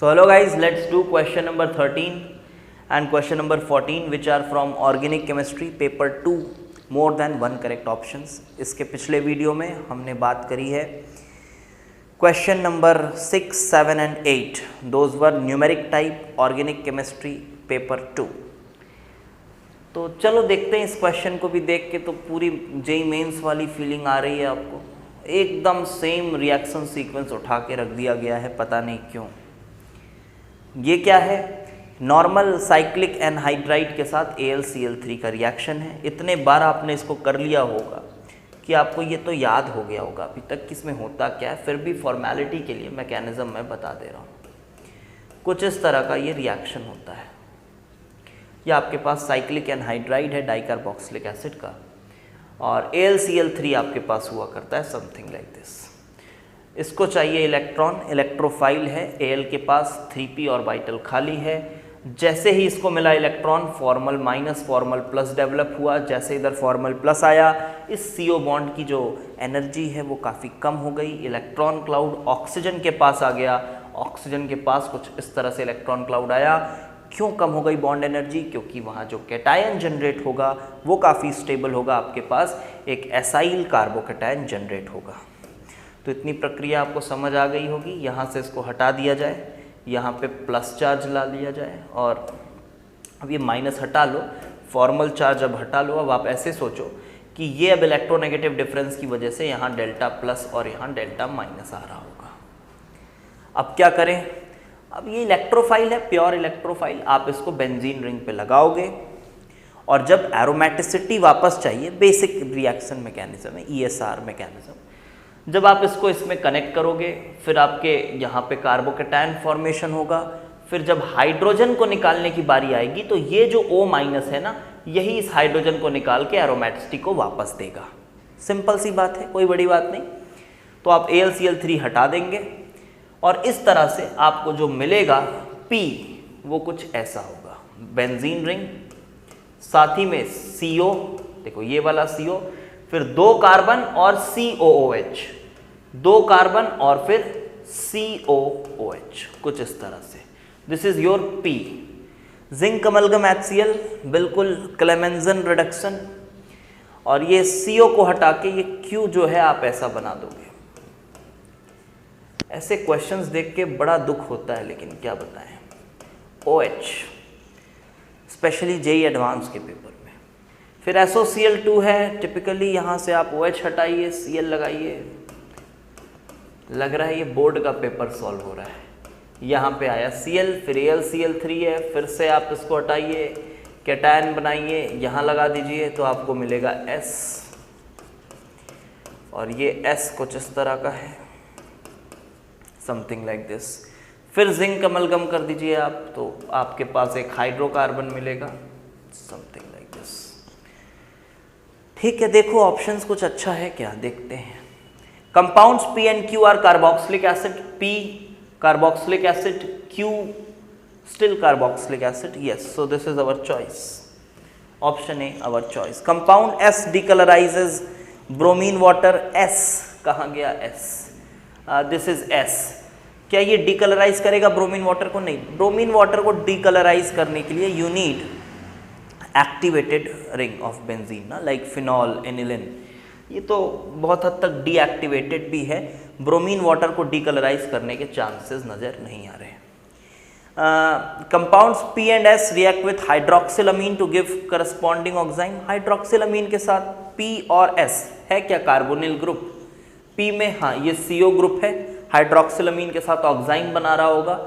So hello guys, let's do question number 13 and question number 14 which are from organic chemistry paper 2 more than one correct options। इसके पिछले video में हमने बात करी है question number 6, 7 and 8, those were numeric type organic chemistry paper 2। तो चलो देखते हैं इस क्वेश्चन को भी देख के तो पूरी जेई मेंस वाली फीलिंग आ रही है आपको। एकदम सेम रिएक्शन सीक्वेंस उठा के रख दिया गया है, पता नहीं क्यों। ये क्या है? नॉर्मल साइक्लिक एनहाइड्राइड के साथ AlCl3 का रिएक्शन है। इतने बार आपने इसको कर लिया होगा कि आपको ये तो याद हो गया होगा अभी तक कि इसमें होता क्या है, फिर भी फॉर्मेलिटी के लिए मैकेनिज्म मैं बता दे रहा हूँ। कुछ इस तरह का ये रिएक्शन होता है। ये आपके पास साइक्लिक एनहाइड्राइड है डाइकार्बोक्सिलिक एसिड का और AlCl3 आपके पास हुआ करता है समथिंग लाइक दिस। इसको चाहिए इलेक्ट्रॉन, इलेक्ट्रोफाइल है, Al के पास 3p ऑर्बिटल खाली है। जैसे ही इसको मिला electron formal minus formal plus develop हुआ। जैसे इधर फॉर्मल प्लस आया इस CO बॉन्ड की जो एनर्जी है वो काफ़ी कम हो गई। इलेक्ट्रॉन क्लाउड ऑक्सीजन के पास आ गया। ऑक्सीजन के पास कुछ इस तरह से इलेक्ट्रॉन क्लाउड आया। क्यों कम हो गई बॉन्ड एनर्जी? क्योंकि वहाँ जो कैटायन जनरेट होगा वो काफ़ी स्टेबल होगा। आपके पास एक एसाइल कार्बोकैटायन जनरेट होगा। तो इतनी प्रक्रिया आपको समझ आ गई होगी। यहाँ से इसको हटा दिया जाए, यहाँ पे प्लस चार्ज ला लिया जाए और अब ये माइनस हटा लो, फॉर्मल चार्ज अब हटा लो। अब आप ऐसे सोचो कि ये अब इलेक्ट्रोनेगेटिव डिफरेंस की वजह से यहाँ डेल्टा प्लस और यहाँ डेल्टा माइनस आ रहा होगा। अब क्या करें? अब ये इलेक्ट्रोफाइल है, प्योर इलेक्ट्रोफाइल। आप इसको बेंजीन रिंग पे लगाओगे और जब एरोमेटिसिटी वापस चाहिए, बेसिक रिएक्शन मैकेनिज्म है ESR मैकेनिज्म, जब आप इसको इसमें कनेक्ट करोगे फिर आपके यहाँ पे कार्बोकैटायन फॉर्मेशन होगा। फिर जब हाइड्रोजन को निकालने की बारी आएगी तो ये जो O माइनस है ना, यही इस हाइड्रोजन को निकाल के एरोमेटिसिटी को वापस देगा। सिंपल सी बात है, कोई बड़ी बात नहीं। तो आप AlCl3 हटा देंगे और इस तरह से आपको जो मिलेगा P वो कुछ ऐसा होगा, बेंजीन रिंग, साथ ही में CO, देखो ये वाला CO, फिर 2 कार्बन और COOH, 2 कार्बन और फिर COOH, कुछ इस तरह से। This is your P। Zinc amalgam HCl, बिल्कुल क्लेमेंजन रिडक्शन। और ये CO को हटा के ये Q जो है आप ऐसा बना दोगे। ऐसे क्वेश्चंस देख के बड़ा दुख होता है, लेकिन क्या बताएं। OH स्पेशली जेई एडवांस के पेपर में। फिर SOCl2 है, टिपिकली यहाँ से आप OH हटाइए, Cl लगाइए। लग रहा है ये बोर्ड का पेपर सॉल्व हो रहा है। यहाँ पे आया Cl, फिर AlCl3 है, फिर से आप इसको हटाइए, कैटायन बनाइए, यहाँ लगा दीजिए तो आपको मिलेगा S और ये S कुछ इस तरह का है, समथिंग लाइक दिस। फिर जिंक अमलगम कर दीजिए आप तो आपके पास एक हाइड्रोकार्बन मिलेगा, समथिंग लाइक दिस। ठीक है, देखो ऑप्शंस कुछ अच्छा है क्या, देखते हैं। Compounds P and Q are carboxylic acid, P carboxylic acid, Q still carboxylic acid, yes, so this is our choice, option A our choice। compound S decolorizes bromine water, S कहाँ गया S, this is S। क्या ये decolourise करेगा bromine water को? नहीं। Bromine water को decolourise करने के लिए you need activated ring of benzene ना, लाइक फिनॉल, एनिलिन। ये तो बहुत हद तक डीएक्टिवेटेड भी है। ब्रोमीन वाटर को डिकलराइज करने के चांसेस नज़र नहीं आ रहे। Compounds P and S react with hydroxylamine to give corresponding oxime. Hydroxylamine के साथ P और S है क्या कार्बोनिल ग्रुप? P में हाँ ये CO ग्रुप है, हाइड्रोक्सिलामीन के साथ ऑक्साइन बना रहा होगा।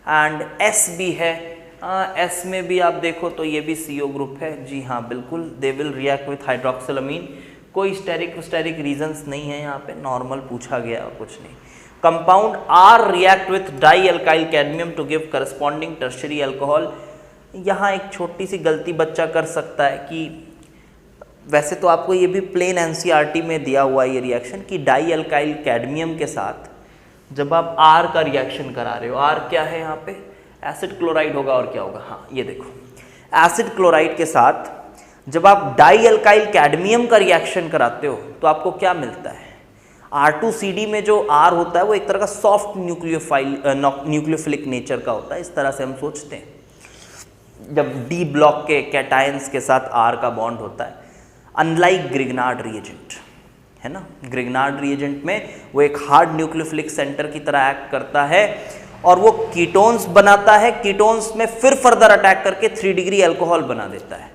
एंड S भी है, S में भी आप देखो तो ये भी CO ग्रुप है। जी हाँ बिल्कुल, दे विल रिएक्ट विथ हाइड्रोक्सिलामीन। कोई स्टेरिक रीजंस नहीं है यहाँ पे, नॉर्मल पूछा गया कुछ नहीं। Compound R react with di alkyl cadmium to give corresponding tertiary alcohol. यहाँ एक छोटी सी गलती बच्चा कर सकता है कि वैसे तो आपको ये भी प्लेन NCERT में दिया हुआ है ये रिएक्शन कि डाई एल्काइल कैडमियम के साथ जब आप R का रिएक्शन करा रहे हो, R क्या है यहाँ पे? एसिड क्लोराइड होगा और क्या होगा? हाँ ये देखो, एसिड क्लोराइड के साथ जब आप डाई एल्काइल कैडमियम का रिएक्शन कराते हो तो आपको क्या मिलता है? R2CD में जो R होता है वो एक तरह का सॉफ्ट न्यूक्लियोफिलिक नेचर का होता है, इस तरह से हम सोचते हैं जब D ब्लॉक के कैटायंस के साथ R का बॉन्ड होता है, अनलाइक ग्रिग्नार्ड रिएजेंट, है ना। ग्रिग्नार्ड रिएजेंट में वो एक हार्ड न्यूक्लियोफिलिक सेंटर की तरह एक्ट करता है और वो कीटोन्स बनाता है, कीटोन्स में फिर फर्दर अटैक करके 3 डिग्री अल्कोहल बना देता है।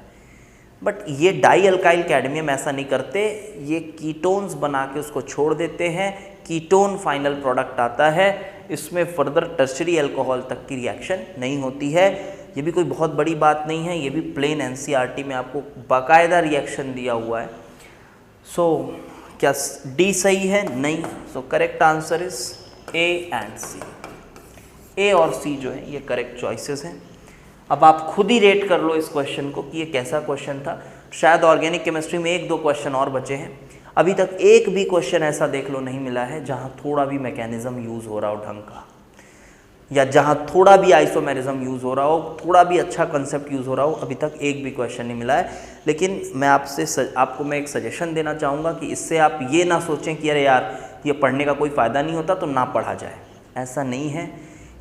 बट ये डाई अल्काइल कैडमियम ऐसा नहीं करते, ये कीटोन्स बना के उसको छोड़ देते हैं, कीटोन फाइनल प्रोडक्ट आता है, इसमें फर्दर टर्शरी अल्कोहल तक की रिएक्शन नहीं होती है। ये भी कोई बहुत बड़ी बात नहीं है, ये भी प्लेन एनसीईआरटी में आपको बाकायदा रिएक्शन दिया हुआ है। सो क्या डी सही है? नहीं। So correct answer is A and C. A और सी जो है ये करेक्ट चॉइसेस हैं। अब आप खुद ही रेट कर लो इस क्वेश्चन को कि ये कैसा क्वेश्चन था। शायद ऑर्गेनिक केमिस्ट्री में 1-2 क्वेश्चन और बचे हैं, अभी तक एक भी क्वेश्चन ऐसा देख लो नहीं मिला है जहाँ थोड़ा भी मैकेनिज्म यूज़ हो रहा हो ढंग का, या जहाँ थोड़ा भी आइसोमेरिज्म यूज़ हो रहा हो, थोड़ा भी अच्छा कंसेप्ट यूज़ हो रहा हो, अभी तक एक भी क्वेश्चन नहीं मिला है। लेकिन मैं आपको मैं एक सजेशन देना चाहूँगा कि इससे आप ये ना सोचें कि अरे यार ये पढ़ने का कोई फ़ायदा नहीं होता तो ना पढ़ा जाए, ऐसा नहीं है।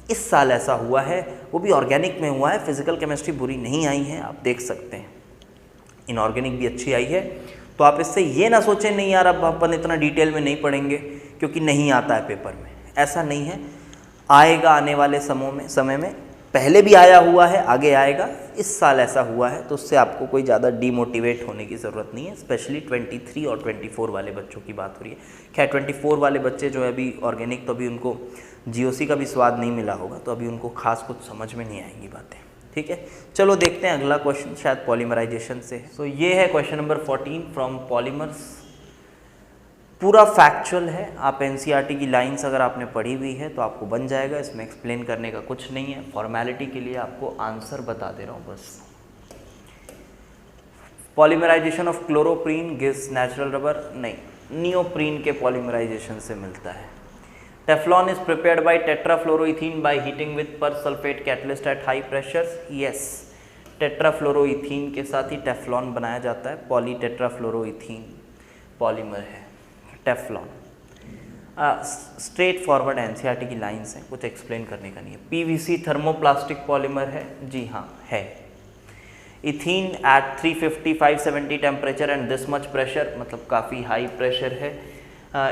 इस साल ऐसा हुआ है, वो भी ऑर्गेनिक में हुआ है। फिजिकल केमिस्ट्री बुरी नहीं आई है, आप देख सकते हैं, इनऑर्गेनिक भी अच्छी आई है। तो आप इससे ये ना सोचें नहीं यार अब अपन इतना डिटेल में नहीं पढ़ेंगे क्योंकि नहीं आता है पेपर में, ऐसा नहीं है। आएगा आने वाले समय में, पहले भी आया हुआ है, आगे आएगा। इस साल ऐसा हुआ है तो उससे आपको कोई ज़्यादा डीमोटिवेट होने की ज़रूरत नहीं है। स्पेशली 23 और 24 वाले बच्चों की बात हो रही है। खैर 24 वाले बच्चे जो है अभी ऑर्गेनिक, तो अभी उनको जीओसी का भी स्वाद नहीं मिला होगा, तो अभी उनको खास कुछ समझ में नहीं आएंगी बातें, ठीक है। चलो देखते हैं अगला क्वेश्चन, शायद पॉलीमराइजेशन से है। सो ये है क्वेश्चन नंबर 14 फ्रॉम पॉलीमर्स। पूरा फैक्चुअल है, आप एनसीईआरटी की लाइंस अगर आपने पढ़ी हुई है तो आपको बन जाएगा, इसमें एक्सप्लेन करने का कुछ नहीं है। फॉर्मेलिटी के लिए आपको आंसर बता दे रहा हूँ बस। Polymerisation of chloroprene gives natural rubber, नहीं, नियोप्रीन के पॉलीमराइजेशन से मिलता है। Teflon is prepared by tetrafluoroethene by heating with persulphate catalyst at high pressures. Yes, tetrafluoroethene के साथ ही टेफ्लॉन बनाया जाता है। पॉली टेट्राफ्लोरोइथीन पॉलीमर है टेफ्लॉन। स्ट्रेट फॉरवर्ड एनसीईआरटी की लाइंस हैं, कुछ एक्सप्लेन करने का नहीं है। पीवीसी थर्मोप्लास्टिक पॉलीमर है, जी हाँ है। Ethene at 350-570 temperature and this much pressure, मतलब काफ़ी हाई प्रेशर है।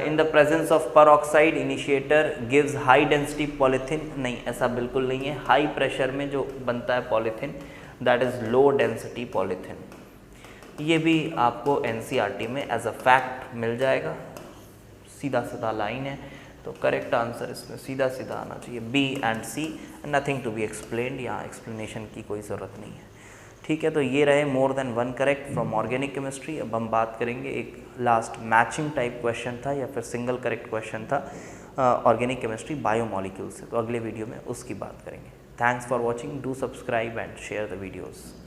In the presence of peroxide initiator gives high density polythene, नहीं ऐसा बिल्कुल नहीं है। हाई प्रेशर में जो बनता है polythene that is low density polythene. ये भी आपको एनसीईआरटी में एज अ फैक्ट मिल जाएगा, सीधा सीधा लाइन है। तो करेक्ट आंसर इसमें सीधा सीधा आना चाहिए, B and C, nothing to be explained, यहाँ एक्सप्लेनेशन की कोई ज़रूरत नहीं है, ठीक है। तो ये रहे more than 1 correct from organic chemistry. अब हम बात करेंगे, एक लास्ट मैचिंग टाइप क्वेश्चन था या फिर सिंगल करेक्ट क्वेश्चन था ऑर्गेनिक केमिस्ट्री बायोमॉलिक्यूल से, तो अगले वीडियो में उसकी बात करेंगे। Thanks for watching, do subscribe and share the videos.